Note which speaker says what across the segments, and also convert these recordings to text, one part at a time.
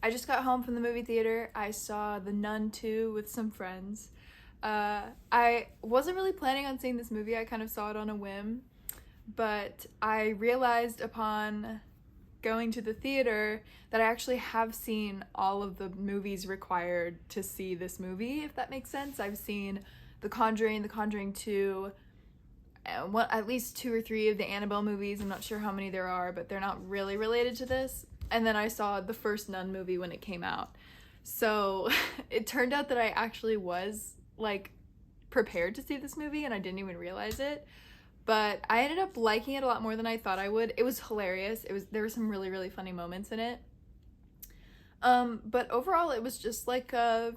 Speaker 1: I just got home from the movie theater. I saw The Nun 2 with some friends. I wasn't really planning on seeing this movie. I kind of saw it on a whim, but I realized upon going to the theater that I actually have seen all of the movies required to see this movie, if that makes sense. I've seen The Conjuring, The Conjuring 2, at least 2 or 3 of the Annabelle movies. I'm not sure how many there are, but they're not really related to this. And then I saw the first Nun movie when it came out. So it turned out that I actually was like prepared to see this movie and I didn't even realize it. But I ended up liking it a lot more than I thought I would. It was hilarious. There were some really, really funny moments in it. But overall it was just like a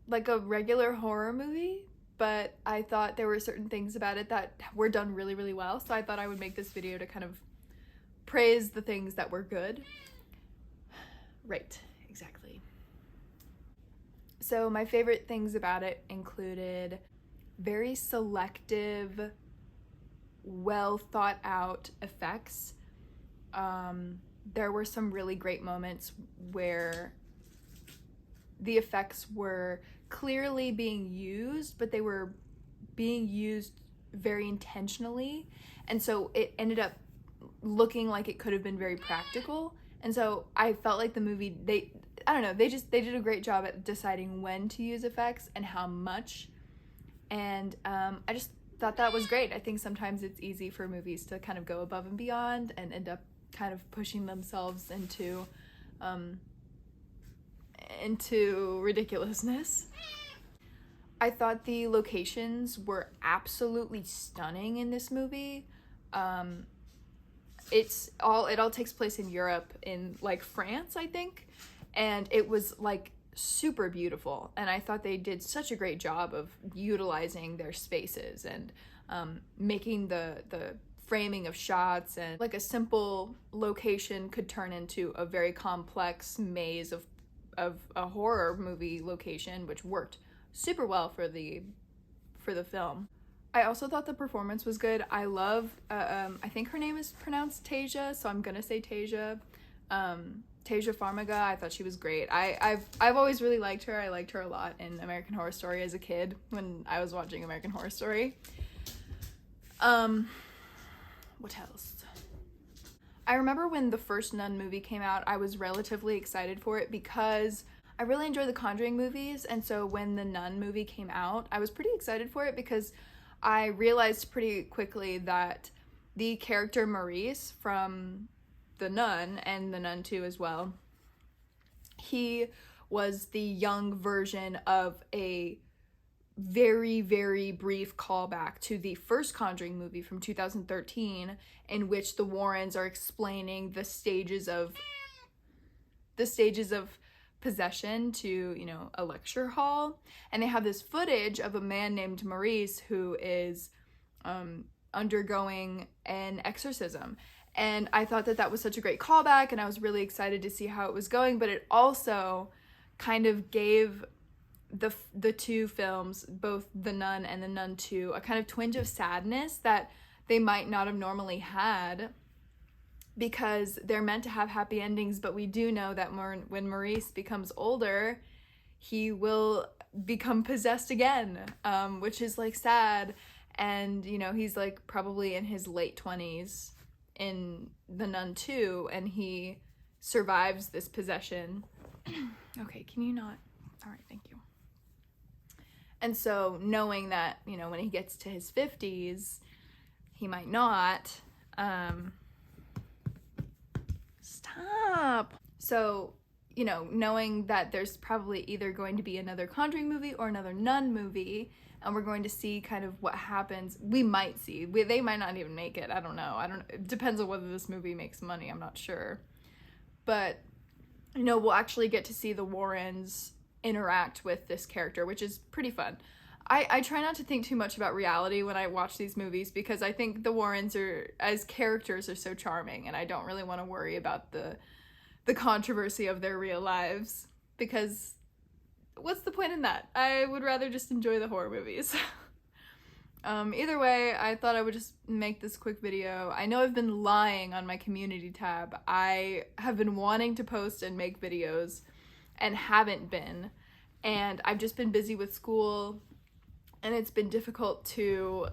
Speaker 1: regular horror movie, but I thought there were certain things about it that were done really, really well. So I thought I would make this video to kind of praise the things that were good. Right, exactly. So my favorite things about it included very selective, well thought out effects. There were some really great moments where the effects were clearly being used, but they were being used very intentionally. And so it ended up looking like it could have been very practical. And so I felt like the movie, they did a great job at deciding when to use effects and how much. And I just thought that was great. I think sometimes it's easy for movies to kind of go above and beyond and end up kind of pushing themselves into ridiculousn's. I thought the locations were absolutely stunning in this movie. It all takes place in Europe, in like France, I think, and it was like super beautiful, and I thought they did such a great job of utilizing their spaces and making the framing of shots, and like a simple location could turn into a very complex maze of a horror movie location, which worked super well for the film. I also thought the performance was good. I love, I think her name is pronounced Tasia, so I'm gonna say Tasia. Tasia Farmiga, I thought she was great. I've always really liked her. I liked her a lot in American Horror Story as a kid when I was watching American Horror Story. What else? I remember when the first Nun movie came out, I was relatively excited for it because I really enjoy the Conjuring movies, and so when the Nun movie came out, I was pretty excited for it because I realized pretty quickly that the character Maurice from The Nun and The Nun 2 as well, he was the young version of a very, very brief callback to the first Conjuring movie from 2013, in which the Warrens are explaining the stages of possession to, you know, a lecture hall, and they have this footage of a man named Maurice who is undergoing an exorcism. And I thought that was such a great callback, and I was really excited to see how it was going, but it also kind of gave the two films, both The Nun and The Nun 2, a kind of twinge of sadness that they might not have normally had, because they're meant to have happy endings, but we do know that when Maurice becomes older, he will become possessed again, which is like sad. And, you know, he's like probably in his late 20s in The Nun 2, and he survives this possession. Okay, can you not? All right, thank you. And so knowing that, you know, when he gets to his 50s, he might not, stop. So, you know, knowing that there's probably either going to be another Conjuring movie or another Nun movie, and we're going to see kind of what happens. We might see. They might not even make it. I don't know. It depends on whether this movie makes money. I'm not sure. But, you know, we'll actually get to see the Warrens interact with this character, which is pretty fun. I try not to think too much about reality when I watch these movies, because I think the Warrens as characters are so charming, and I don't really want to worry about the controversy of their real lives, because what's the point in that? I would rather just enjoy the horror movies. Either way, I thought I would just make this quick video. I know I've been lying on my community tab. I have been wanting to post and make videos and haven't been. And I've just been busy with school and it's been difficult to...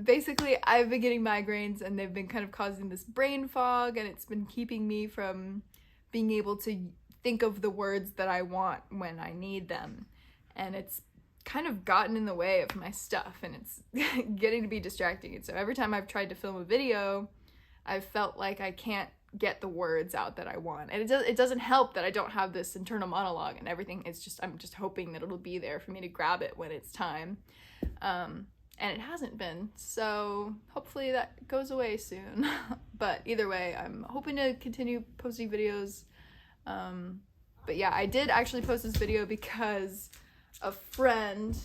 Speaker 1: basically, I've been getting migraines and they've been kind of causing this brain fog, and it's been keeping me from being able to think of the words that I want when I need them. And it's kind of gotten in the way of my stuff, and it's getting to be distracting. And so every time I've tried to film a video, I've felt like I can't get the words out that I want. And it doesn't help that I don't have this internal monologue and everything. It's just, I'm just hoping that it'll be there for me to grab it when it's time. And it hasn't been, so hopefully that goes away soon. But either way, I'm hoping to continue posting videos. But yeah, I did actually post this video because a friend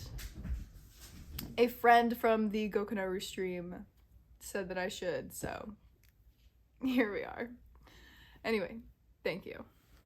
Speaker 1: from the Gokunaru stream said that I should, so here we are. Anyway, thank you.